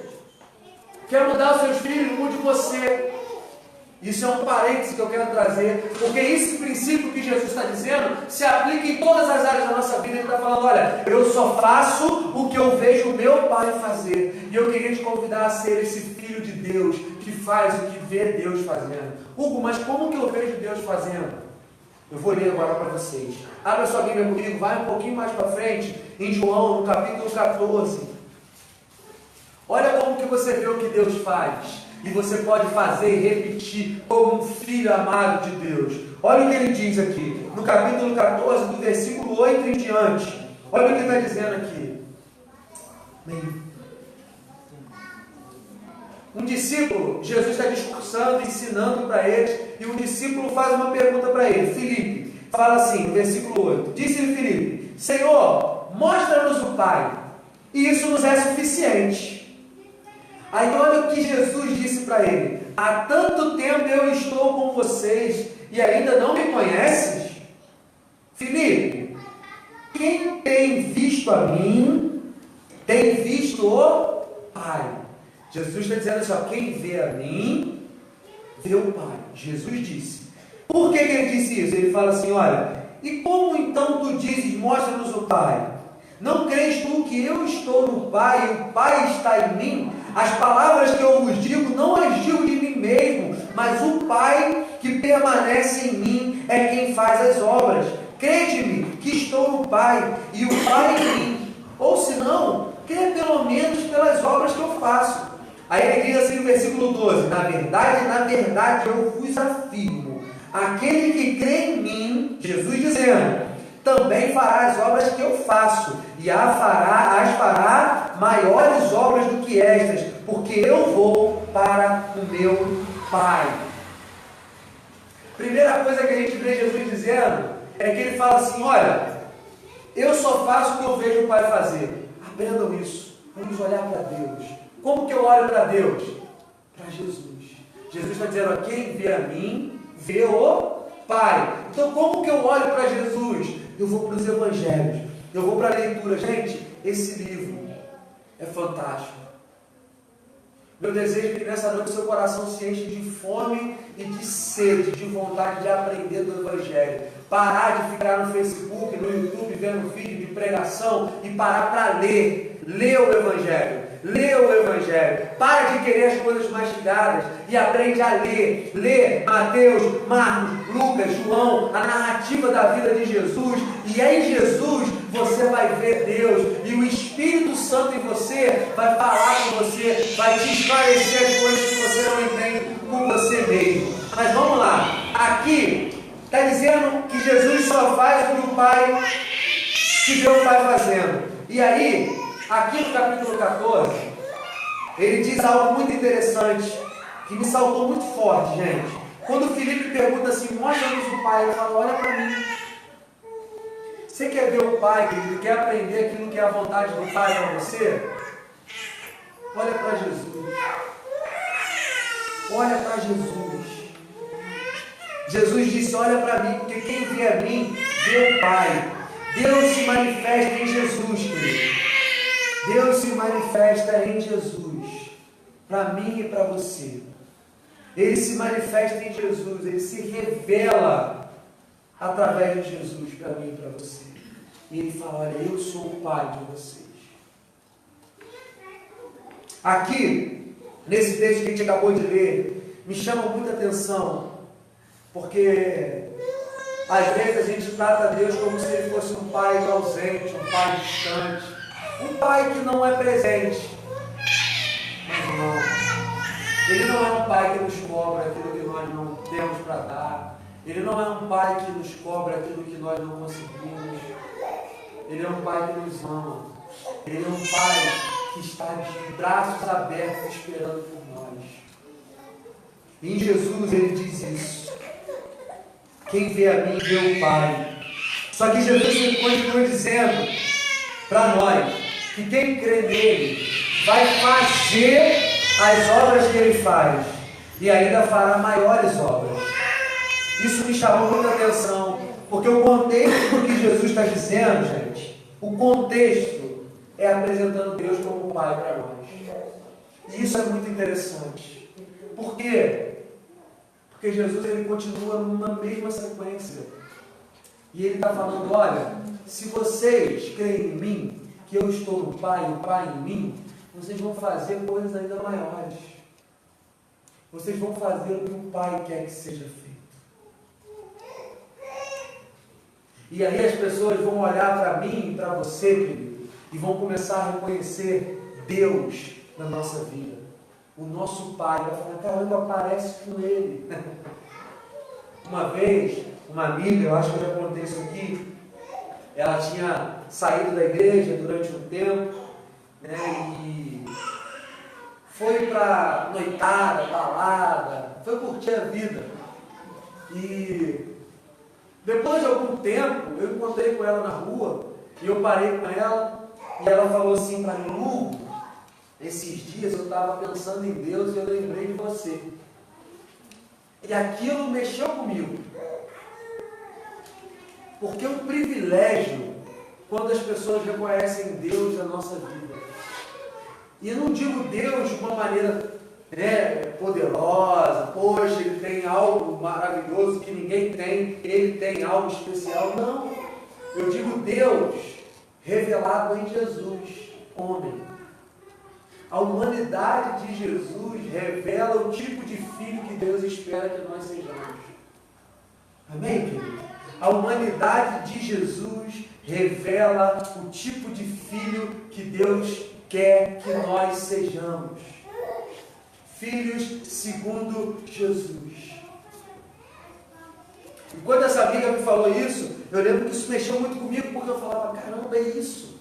[SPEAKER 1] Quer mudar os seus filhos? Mude você. Isso é um parêntese que eu quero trazer, porque esse princípio que Jesus está dizendo se aplica em todas as áreas da nossa vida. Ele está falando: olha, eu só faço o que eu vejo o meu Pai fazer. E eu queria te convidar a ser esse filho de Deus que faz o que vê Deus fazendo. Hugo, mas como que eu vejo Deus fazendo? Eu vou ler agora para vocês. Abra sua Bíblia comigo, vai um pouquinho mais para frente, em João, no capítulo 14. Olha como que você vê o que Deus faz. E você pode fazer e repetir como um filho amado de Deus. Olha o que ele diz aqui, no capítulo 14, do versículo 8 em diante. Olha o que ele está dizendo aqui. Um discípulo, Jesus está discursando, ensinando para eles, e um discípulo faz uma pergunta para ele. Filipe fala assim, no versículo 8: disse-lhe Filipe: Senhor, mostra-nos o Pai, e isso nos é suficiente. Aí olha o que Jesus disse para ele: há tanto tempo eu estou com vocês e ainda não me conheces? Filipe, quem tem visto a mim, tem visto o Pai. Jesus está dizendo assim: ó, quem vê a mim, vê o Pai. Jesus disse. Por que ele disse isso? Ele fala assim: olha, e como então tu dizes, mostra-nos o Pai? Não crês tu que eu estou no Pai e o Pai está em mim? As palavras que eu vos digo, não as digo de mim mesmo, mas o Pai que permanece em mim é quem faz as obras. Crede-me que estou no Pai e o Pai em mim. Ou se não, crê pelo menos pelas obras que eu faço. Aí ele diz assim no versículo 12: na verdade eu vos afirmo, aquele que crê em mim, Jesus dizendo, também fará as obras que eu faço, e as fará maiores obras do que estas, porque eu vou para o meu Pai. Primeira coisa que a gente vê Jesus dizendo é que ele fala assim: olha, eu só faço o que eu vejo o Pai fazer. Aprendam isso. Vamos olhar para Deus. Como que eu olho para Deus? Para Jesus. Jesus está dizendo: quem vê a mim, vê o Pai. Então como que eu olho para Jesus? Eu vou para os evangelhos, eu vou para a leitura. Gente, esse livro é fantástico. Meu desejo é que nessa noite seu coração se enche de fome e de sede, de vontade de aprender do Evangelho. Parar de ficar no Facebook, no YouTube, vendo vídeo de pregação e parar para ler. Lê o Evangelho. Lê o Evangelho. Para de querer as coisas mastigadas e aprende a ler. Lê Mateus, Marcos, Lucas, João, a narrativa da vida de Jesus. E em Jesus você vai ver Deus. E o Espírito Santo em você vai falar com você, vai te esclarecer as coisas que você não entende com você mesmo. Mas vamos lá. Aqui está dizendo que Jesus só faz o que o Pai, que vê o Pai fazendo. E aí, aqui no capítulo 14, ele diz algo muito interessante, que me saltou muito forte, gente. Quando o Filipe pergunta assim: mostra-nos o Pai, ele fala: olha para mim. Você quer ver o Pai, querido, quer aprender aquilo que é a vontade do Pai para você? Olha para Jesus. Olha para Jesus. Jesus disse, olha para mim, porque quem vê a mim, vê o Pai. Deus se manifesta em Jesus, querido. Deus se manifesta em Jesus. Para mim e para você. Ele se manifesta em Jesus. Ele se revela através de Jesus para mim e para você. E ele fala, olha, eu sou o Pai de vocês. Aqui, nesse texto que a gente acabou de ler, me chama muita atenção, porque às vezes a gente trata Deus como se ele fosse um pai ausente, um pai distante, um pai que não é presente. Mas não, ele não é um pai que nos cobra aquilo que nós não temos para dar, ele não é um pai que nos cobra aquilo que nós não conseguimos, ele é um pai que nos ama, ele é um pai que está de braços abertos esperando por nós. Em Jesus ele diz isso. Quem vê a mim, vê o Pai. Só que Jesus continua dizendo para nós que quem crê nele vai fazer as obras que ele faz e ainda fará maiores obras. Isso me chamou muita atenção, porque o contexto do que Jesus está dizendo, gente, o contexto é apresentando Deus como Pai para nós. E isso é muito interessante. Por quê? Porque Jesus ele continua numa mesma sequência. E ele está falando, olha, se vocês creem em mim, que eu estou no Pai, o Pai em mim, vocês vão fazer coisas ainda maiores. Vocês vão fazer o que o Pai quer que seja feito. E aí as pessoas vão olhar para mim e para você, querido, e vão começar a reconhecer Deus na nossa vida. O nosso Pai vai falar, caramba, parece com Ele. Uma vez, uma amiga, eu acho que eu já contei isso aqui, ela tinha saído da igreja durante um tempo, né, e foi para noitada, balada, foi curtir a vida. E depois de algum tempo, eu encontrei com ela na rua, e eu parei com ela, e ela falou assim para mim, Hugo, esses dias eu estava pensando em Deus e eu lembrei de você. E aquilo mexeu comigo. Porque é um privilégio quando as pessoas reconhecem Deus na nossa vida. E eu não digo Deus de uma maneira poderosa, poxa, ele tem algo maravilhoso que ninguém tem, ele tem algo especial. Não. Eu digo Deus revelado em Jesus, homem. A humanidade de Jesus revela o tipo de filho que Deus espera que nós sejamos. Amém, querido? A humanidade de Jesus revela o tipo de filho que Deus quer que nós sejamos. Filhos segundo Jesus. E quando essa amiga me falou isso, eu lembro que isso mexeu muito comigo, porque eu falava, caramba, é isso.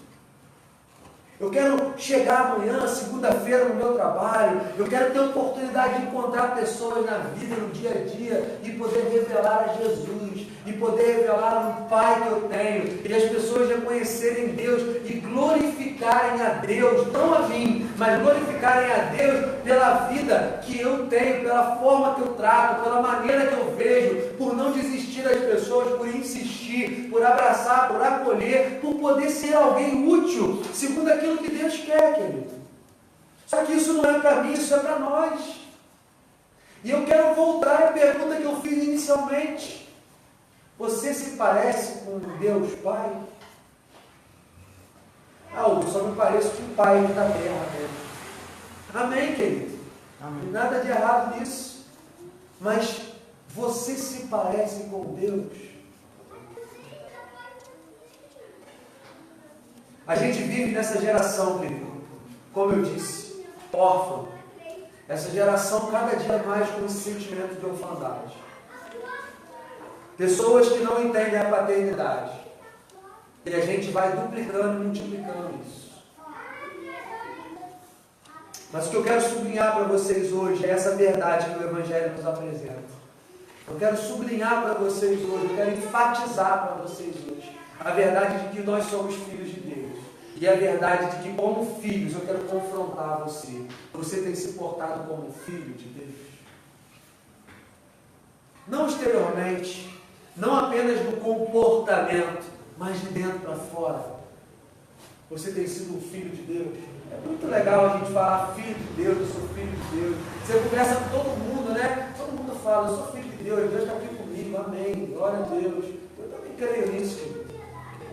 [SPEAKER 1] Eu quero chegar amanhã, segunda-feira, no meu trabalho, eu quero ter a oportunidade de encontrar pessoas na vida, no dia a dia, e poder revelar a Jesus, e poder revelar o Pai que eu tenho, e as pessoas reconhecerem Deus e glorificarem a Deus, não a mim, mas glorificarem a Deus pela vida que eu tenho, pela forma que eu trato, pela maneira que eu vejo, por não desistir das pessoas, por insistir, por abraçar, por acolher, por poder ser alguém útil, segundo aquilo que Deus quer, querido. Só que isso não é para mim, isso é para nós. E eu quero voltar à pergunta que eu fiz inicialmente. Você se parece com Deus Pai? Eu só me pareço com o Pai da terra mesmo. Amém, querido? Amém. Nada de errado nisso. Mas você se parece com Deus? A gente vive nessa geração, querido, como eu disse, órfã. Essa geração cada dia mais com esse sentimento de orfandade. Pessoas que não entendem a paternidade. E a gente vai duplicando e multiplicando isso. Mas o que eu quero sublinhar para vocês hoje é essa verdade que o Evangelho nos apresenta. Eu quero sublinhar para vocês hoje, eu quero enfatizar para vocês hoje. A A verdade de que nós somos filhos de Deus. E a verdade de que, como filhos, eu quero confrontar você. Você tem se portado como filho de Deus? Não exteriormente, não apenas no comportamento, mas de dentro para fora. Você tem sido um filho de Deus? É muito legal a gente falar filho de Deus, eu sou filho de Deus. Você conversa com todo mundo, né? Todo mundo fala, eu sou filho de Deus, Deus está aqui comigo, amém, glória a Deus. Eu também creio nisso.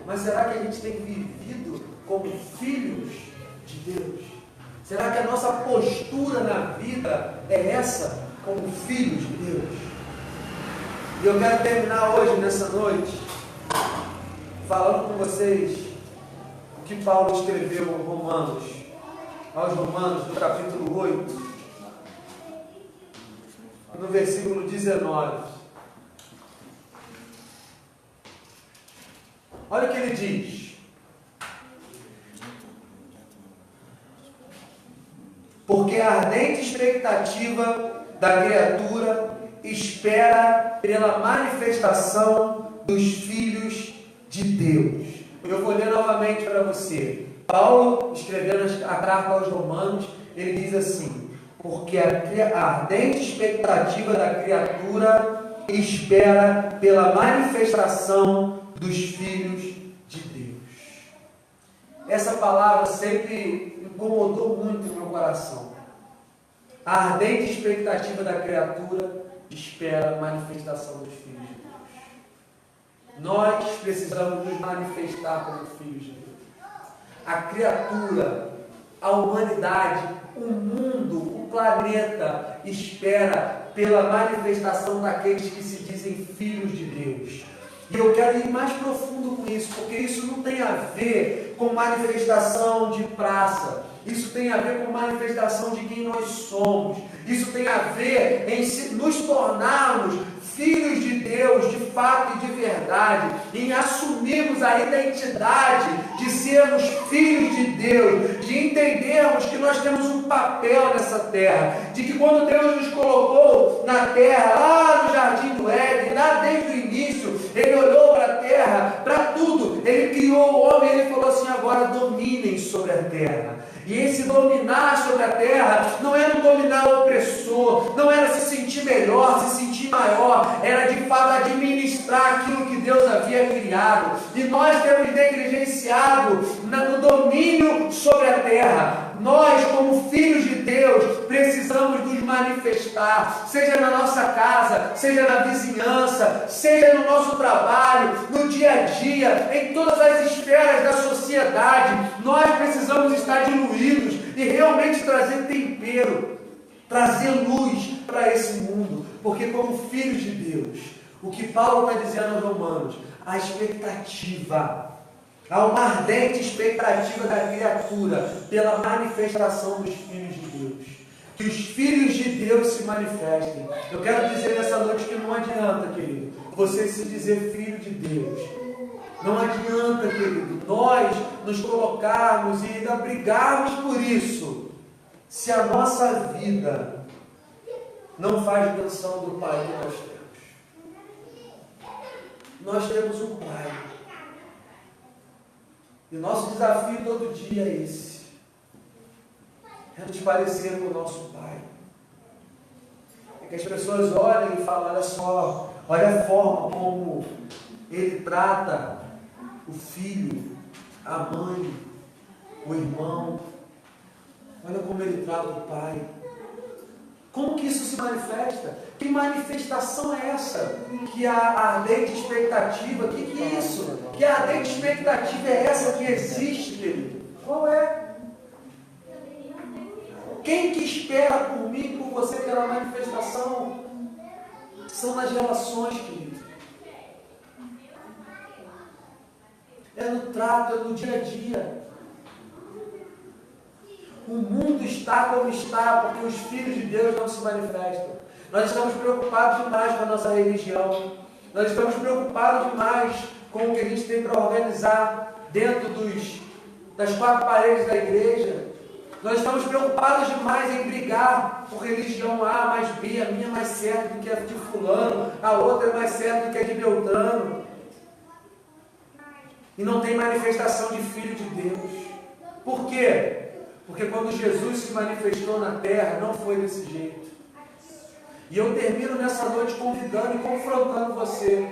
[SPEAKER 1] Mas será que a gente tem vivido como filhos de Deus? Será que a nossa postura na vida é essa, como filhos de Deus? E eu quero terminar hoje, nessa noite, falando com vocês o que Paulo escreveu aos Romanos, no capítulo 8, no versículo 19. Olha o que ele diz. Porque a ardente expectativa da criatura espera pela manifestação dos filhos de Deus. Eu vou ler novamente para você. Paulo, escrevendo a carta aos Romanos, ele diz assim: porque a ardente expectativa da criatura espera pela manifestação dos filhos de Deus. Essa palavra sempre incomodou muito o meu coração. A ardente expectativa da criatura espera a manifestação dos filhos de Deus. Nós precisamos nos manifestar como filhos de Deus. A criatura, a humanidade, o mundo, o planeta espera pela manifestação daqueles que se dizem filhos de Deus. E eu quero ir mais profundo com isso, porque isso não tem a ver com manifestação de praça. Isso tem a ver com manifestação de quem nós somos. Isso tem a ver em nos tornarmos filhos de Deus, de fato e de verdade, em assumirmos a identidade de sermos filhos de Deus, de entendermos que nós temos um papel nessa terra, de que quando Deus nos colocou na terra, lá no Jardim do Éden, lá desde o início, Ele olhou para a terra, para tudo, Ele criou o homem, Ele falou assim: agora dominem sobre a terra. E esse dominar sobre a terra não era um dominar opressor, não era se sentir melhor, se sentir maior, era de fato administrar aquilo que Deus havia criado. E nós temos negligenciado no domínio sobre a terra. Nós, como filhos de Deus, precisamos nos manifestar, seja na nossa casa, seja na vizinhança, seja no nosso trabalho, no dia a dia, em todas as esferas da sociedade. Nós precisamos estar diluídos e realmente trazer tempero, trazer luz para esse mundo, porque como filhos de Deus, o que Paulo está dizendo aos Romanos, a expectativa, há uma ardente expectativa da criatura pela manifestação dos filhos de Deus. Que os filhos de Deus se manifestem. Eu quero dizer nessa noite que não adianta, querido, você se dizer filho de Deus. Não adianta, querido, nós nos colocarmos e ainda brigarmos por isso, se a nossa vida não faz menção do Pai que nós temos. Nós temos um Pai. E o nosso desafio todo dia é esse. É nos parecer com o nosso Pai. É que as pessoas olhem e falem: olha só, olha a forma como Ele trata o filho, a mãe, o irmão. Olha como Ele trata o Pai. Como que isso se manifesta? Que manifestação é essa? Que a ardente expectativa, que é isso? Que a ardente expectativa é essa que existe, querido? Qual é? Quem que espera por mim e por você pela manifestação? São nas relações, querido. É no trato, é no dia a dia. O mundo está como está, porque os filhos de Deus não se manifestam. Nós estamos preocupados demais com a nossa religião. Nós estamos preocupados demais com o que a gente tem para organizar dentro das quatro paredes da igreja. Nós estamos preocupados demais em brigar por religião A mais B, a minha é mais certa do que a de fulano, a outra é mais certa do que a de Beltrano. e não tem manifestação de Filho de Deus. Por quê? Porque quando Jesus se manifestou na terra, não foi desse jeito. E eu termino nessa noite convidando e confrontando você.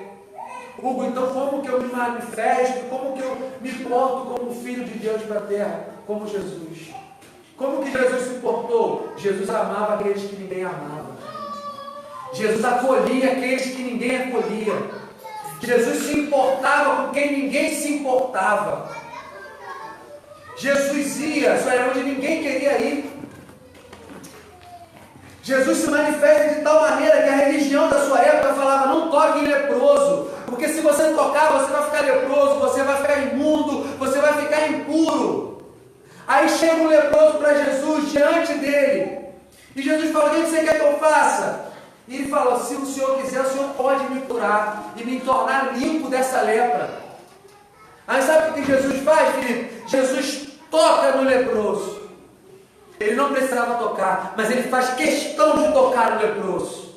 [SPEAKER 1] Hugo, então como que eu me manifesto? Como que eu me porto como filho de Deus para a terra? Como Jesus. Como que Jesus se portou? Jesus amava aqueles que ninguém amava. Jesus acolhia aqueles que ninguém acolhia. Jesus se importava com quem ninguém se importava. Jesus ia, só era onde ninguém queria ir. Jesus se manifesta de tal maneira que a religião da sua época falava: não toque em leproso, porque se você tocar, você vai ficar leproso, você vai ficar imundo, você vai ficar impuro. Aí chega um leproso para Jesus diante dele, e Jesus fala: o que você quer que eu faça? E ele fala: se o Senhor quiser, o Senhor pode me curar e me tornar limpo dessa lepra. Aí sabe o que Jesus faz, Felipe? Jesus toca no leproso. Ele não precisava tocar, mas ele faz questão de tocar no leproso.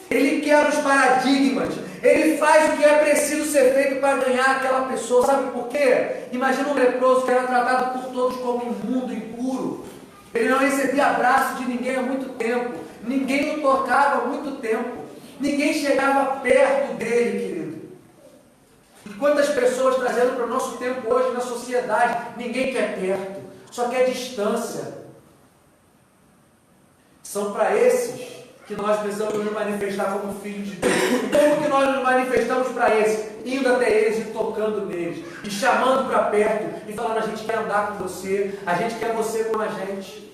[SPEAKER 1] Ele quebra os paradigmas. Ele faz o que é preciso ser feito para ganhar aquela pessoa. Sabe por quê? Imagina um leproso que era tratado por todos como imundo, impuro. Ele não recebia abraço de ninguém há muito tempo. Ninguém o tocava há muito tempo. Ninguém chegava perto dele, querido. E quantas pessoas trazendo para o nosso tempo hoje na sociedade? Ninguém quer perto, só quer distância. São para esses que nós precisamos nos manifestar como filhos de Deus. Como que nós nos manifestamos para esses? Indo até eles e tocando neles, e chamando para perto, e falando: a gente quer andar com você, a gente quer você com a gente.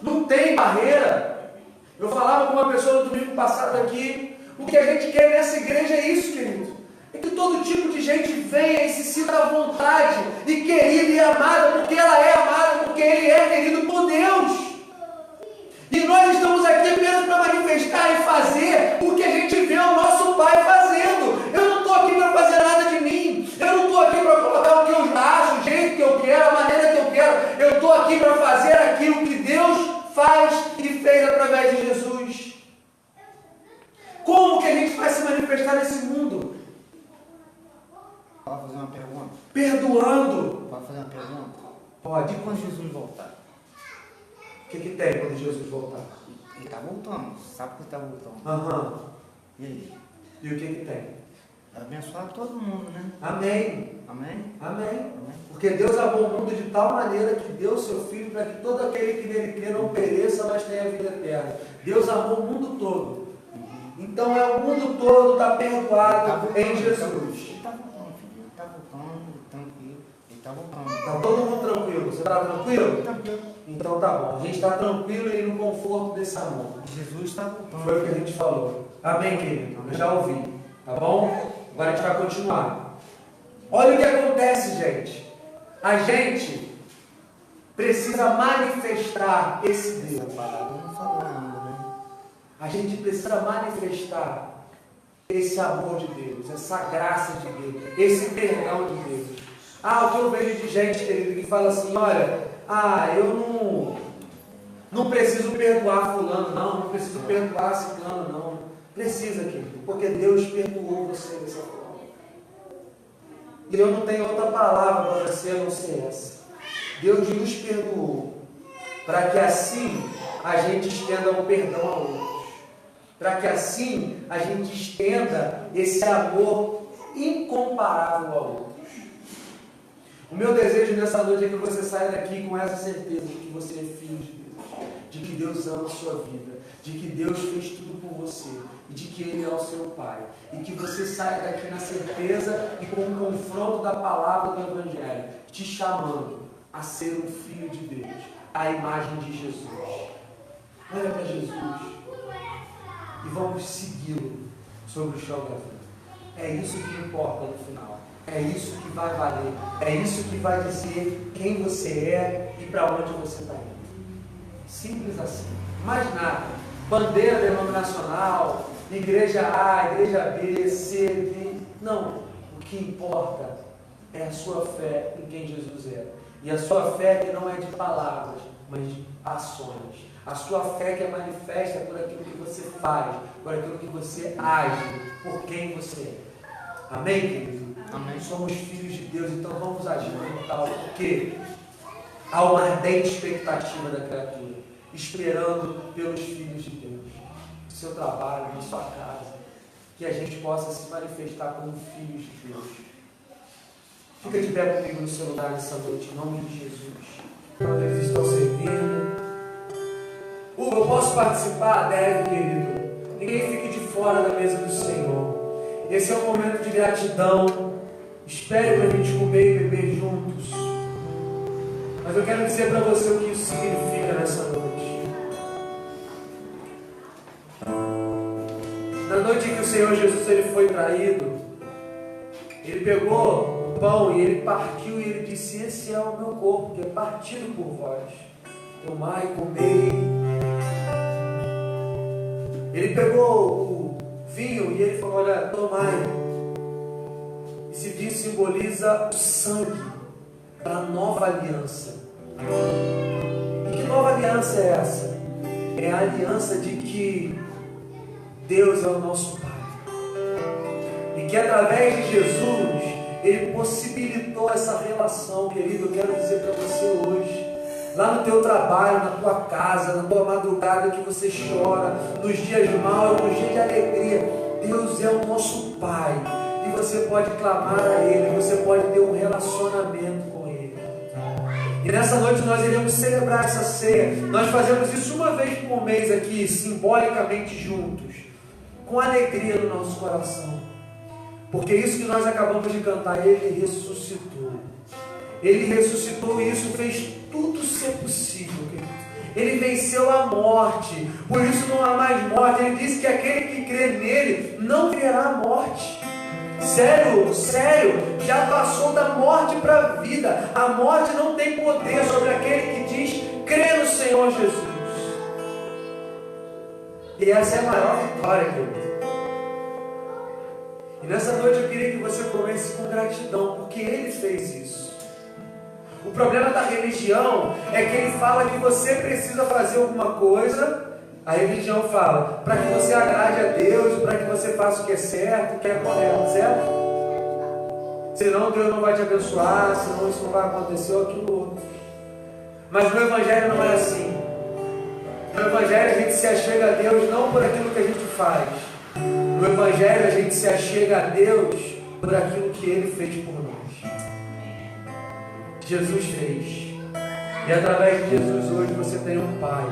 [SPEAKER 1] Não tem barreira. Eu falava com uma pessoa no domingo passado aqui: o que a gente quer nessa igreja é isso, querido. É que todo tipo de gente venha e se sinta à vontade, e querida e amada, porque ela é amada, porque ele é querido por Deus. E nós estamos aqui apenas para manifestar e fazer o que a gente vê o nosso Pai fazendo. Eu não estou aqui para fazer nada de mim. Eu não estou aqui para colocar o que eu acho, o jeito que eu quero, a maneira que eu quero. Eu estou aqui para fazer aquilo que Deus faz e fez através de Jesus. Como que a gente vai se manifestar nesse mundo?
[SPEAKER 2] Pode fazer uma pergunta?
[SPEAKER 1] Perdoando.
[SPEAKER 2] Pode fazer uma pergunta?
[SPEAKER 1] Pode.
[SPEAKER 2] E quando Jesus voltar?
[SPEAKER 1] O que tem quando Jesus voltar?
[SPEAKER 2] Ele está voltando. Sabe que ele está voltando.
[SPEAKER 1] Aham.
[SPEAKER 2] E aí?
[SPEAKER 1] E o que tem?
[SPEAKER 2] Abençoar todo mundo, né?
[SPEAKER 1] Amém.
[SPEAKER 2] Amém?
[SPEAKER 1] Amém.
[SPEAKER 2] Amém.
[SPEAKER 1] Porque Deus amou o mundo de tal maneira que deu o seu Filho para que todo aquele que nele crê não pereça, mas tenha vida eterna. Deus amou o mundo todo. Então é o mundo todo está perdoado em Jesus.
[SPEAKER 2] Ele está voltando, filho. Ele está voltando, tranquilo. Ele está voltando.
[SPEAKER 1] Está todo mundo tranquilo? Você está tranquilo?
[SPEAKER 2] Tranquilo.
[SPEAKER 1] Então tá bom. A gente está tranquilo e no conforto desse amor.
[SPEAKER 2] Jesus está voltando.
[SPEAKER 1] Foi o que a gente falou. Amém, querido? Eu já ouvi. Tá bom? Agora a gente vai continuar. Olha o que acontece, gente. A gente precisa manifestar esse Deus.
[SPEAKER 2] Essa palavra não falou ainda, né?
[SPEAKER 1] A gente precisa manifestar esse amor de Deus, essa graça de Deus, esse perdão de Deus. O que eu vejo de gente, querido, que fala assim: olha, eu não preciso perdoar fulano, não preciso perdoar ciclano, não. Precisa, querido, porque Deus perdoou você dessa forma. E eu não tenho outra palavra para você a não ser essa. Deus nos perdoou, para que assim a gente estenda o perdão a outros. Para que assim a gente estenda esse amor incomparável a outros. O meu desejo nessa noite é que você saia daqui com essa certeza de que você é filho de Deus, de que Deus ama a sua vida, de que Deus fez tudo por você, e de que Ele é o seu Pai, e que você saia daqui na certeza e com o confronto da palavra do Evangelho, te chamando a ser um filho de Deus, a imagem de Jesus. Olha para Jesus e vamos segui-lo sobre o chão da vida. É isso que importa no final. É isso que vai valer. É isso que vai dizer quem você é e para onde você está indo. Simples assim. Mais nada. Bandeira denominacional, igreja A, igreja B, C, D. Não. O que importa é a sua fé em quem Jesus é. E a sua fé que não é de palavras, mas de ações. A sua fé que é manifesta por aquilo que você faz, por aquilo que você age, por quem você é. Amém, querido?
[SPEAKER 2] Amém.
[SPEAKER 1] Somos filhos de Deus, então vamos agir como tal, porque há uma ardente expectativa da criatura, esperando pelos filhos de Deus, no seu trabalho, na sua casa, que a gente possa se manifestar como filhos de Deus. Fica de pé comigo no seu lugar nessa noite, em nome de Jesus. Quando eles estão servindo. Hugo, eu posso participar? Deve, querido. Ninguém fique de fora da mesa do Senhor. Esse é um momento de gratidão. Espere para a gente comer e beber juntos. Mas eu quero dizer para você o que isso significa nessa noite. Na noite em que o Senhor Jesus ele foi traído, ele pegou o pão e ele partiu e ele disse: esse é o meu corpo que é partido por vós. Tomai e comei. Ele pegou o vinho e ele falou: olha, tomai. Esse vinho simboliza o sangue da nova aliança. E que nova aliança é essa? É a aliança de que Deus é o nosso Pai. E que através de Jesus, Ele possibilitou essa relação, querido. Eu quero dizer para você hoje, lá no teu trabalho, na tua casa, na tua madrugada que você chora, nos dias maus, nos dias de alegria, Deus é o nosso Pai. E você pode clamar a Ele, você pode ter um relacionamento com Ele. E nessa noite nós iremos celebrar essa ceia. Nós fazemos isso uma vez por mês aqui, simbolicamente juntos, com alegria no nosso coração. Porque isso que nós acabamos de cantar, Ele ressuscitou. Ele ressuscitou e isso fez tudo ser possível, querido. Ele venceu a morte, por isso não há mais morte. Ele disse que aquele que crê nele não verá morte. Sério, já passou da morte para a vida. A morte não tem poder sobre aquele que diz crê no Senhor Jesus. E essa é a maior vitória, querido. E nessa noite eu queria que você comece com gratidão, porque Ele fez isso. O problema da religião é que ele fala que você precisa fazer alguma coisa. A religião fala para que você agrade a Deus, para que você faça o que é certo, o que é correto, certo? Senão Deus não vai te abençoar, senão isso não vai acontecer ou aquilo outro. Mas no Evangelho não é assim. No Evangelho a gente se achega a Deus não por aquilo que a gente faz. No Evangelho a gente se achega a Deus por aquilo que Ele fez por nós. Jesus fez. E através de Jesus hoje você tem um Pai.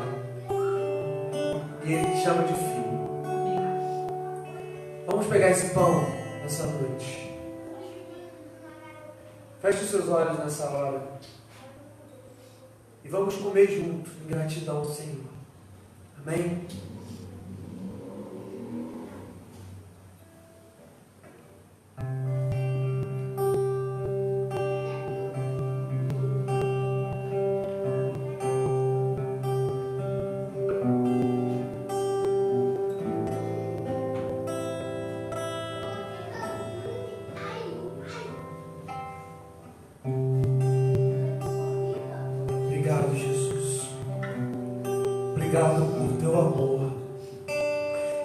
[SPEAKER 1] E Ele te chama de filho. Vamos pegar esse pão nessa noite. Feche os seus olhos nessa hora. E vamos comer juntos, em gratidão ao Senhor. Amém? Obrigado, Jesus. Obrigado por teu amor,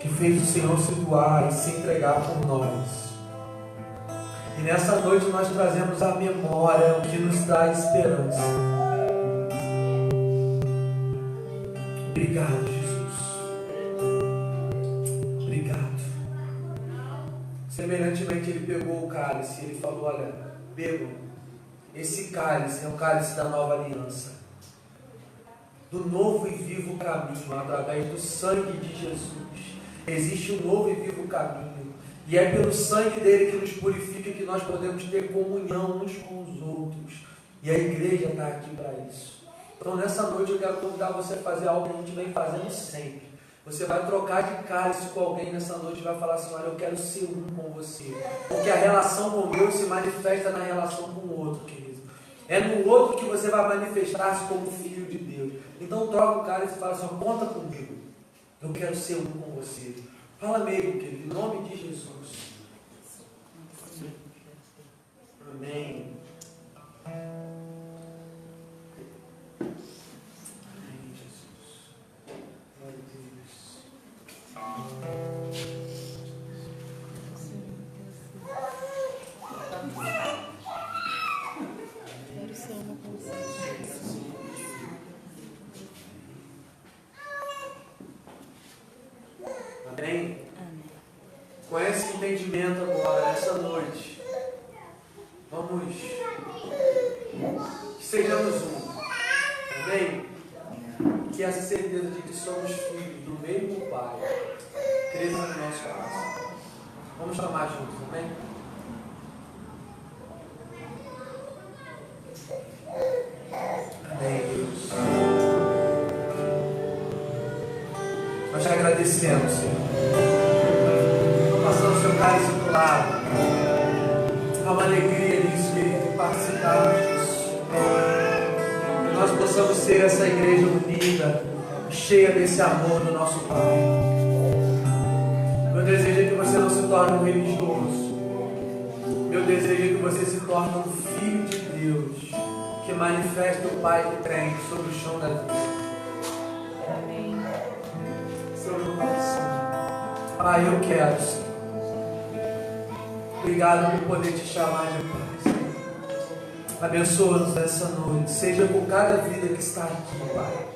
[SPEAKER 1] que fez o Senhor se doar e se entregar por nós. E nessa noite nós trazemos à memória o que nos dá esperança. Obrigado, Jesus. Obrigado. Semelhantemente, Ele pegou o cálice e Ele falou: olha, bebam. Esse cálice é o cálice da nova aliança, do novo e vivo caminho, através do sangue de Jesus. Existe um novo e vivo caminho, e é pelo sangue dele que nos purifica, que nós podemos ter comunhão uns com os outros, e a igreja está aqui para isso. Então nessa noite eu quero convidar você a fazer algo que a gente vem fazendo sempre. Você vai trocar de cálice com alguém nessa noite e vai falar assim: olha, eu quero ser um com você, porque a relação com Deus se manifesta na relação com o outro, querido. É no outro que você vai manifestar-se como filho de Deus. Então troca o cálice e fala assim: conta comigo, eu quero ser um com você. Fala mesmo, querido, em nome de Jesus. Amém. Amém, Jesus. Amém? Com esse entendimento agora, essa noite, vamos que sejamos um. Amém? Que essa certeza de que somos filhos do mesmo Pai cresça no nosso coração. Vamos chamar juntos, amém? Amém, Deus. Nós te agradecemos, Senhor. Estou passando o seu cálice do lado. Há uma alegria nisso, querido, de participarmos disso. Que nós possamos ser essa igreja unida, cheia desse amor do nosso Pai. Meu desejo é que você não se torne um religioso. Meu desejo é que você se torne um filho de Deus, que manifesta o Pai que tem sobre o chão da vida.
[SPEAKER 3] Amém.
[SPEAKER 1] Sobre o coração. Pai, eu quero, Senhor. Obrigado por poder te chamar de Pai, Senhor. Abençoa-nos nessa noite. Seja com cada vida que está aqui, Pai.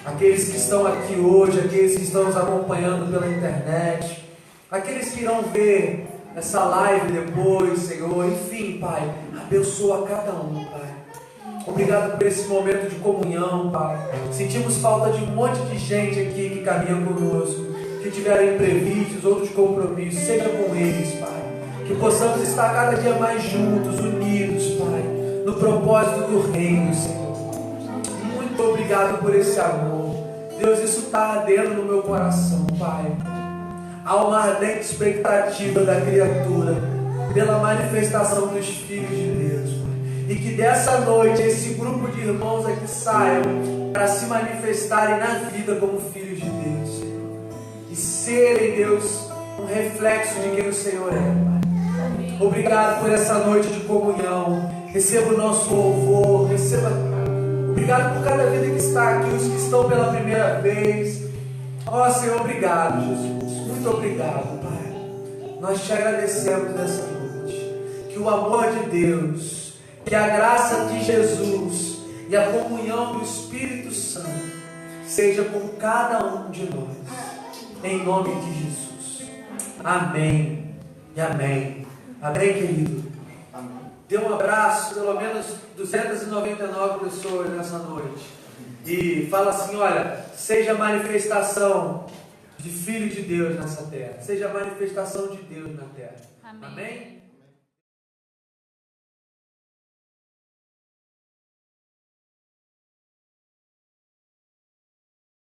[SPEAKER 1] Aqueles que estão aqui hoje, aqueles que estão nos acompanhando pela internet, aqueles que irão ver essa live depois, Senhor. Enfim, Pai, abençoa cada um, Pai. Obrigado por esse momento de comunhão, Pai. Sentimos falta de um monte de gente aqui que caminha conosco, que tiveram imprevistos, outros compromissos. Seja com eles, Pai. Que possamos estar cada dia mais juntos, unidos, Pai, no propósito do reino, Senhor. Muito obrigado por esse amor. Deus, isso está ardendo no meu coração, Pai. Há uma ardente expectativa da criatura pela manifestação dos filhos de Deus, Pai. E que dessa noite esse grupo de irmãos aqui saiam para se manifestarem na vida como filhos de Deus, Senhor. E serem, Deus, um reflexo de quem o Senhor é, Pai. Obrigado por essa noite de comunhão. Receba o nosso louvor, receba. Obrigado por cada vida que está aqui, os que estão pela primeira vez. Ó Senhor, obrigado, Jesus. Muito obrigado, Pai. Nós te agradecemos nessa noite. Que o amor de Deus, que a graça de Jesus e a comunhão do Espírito Santo seja com cada um de nós. Em nome de Jesus. Amém e amém. Amém, querido?
[SPEAKER 2] Amém.
[SPEAKER 1] Dê um abraço, pelo menos 299 pessoas nessa noite. E fala assim, olha, seja manifestação de Filho de Deus nessa terra. Seja manifestação de Deus na terra.
[SPEAKER 3] Amém.
[SPEAKER 1] Amém?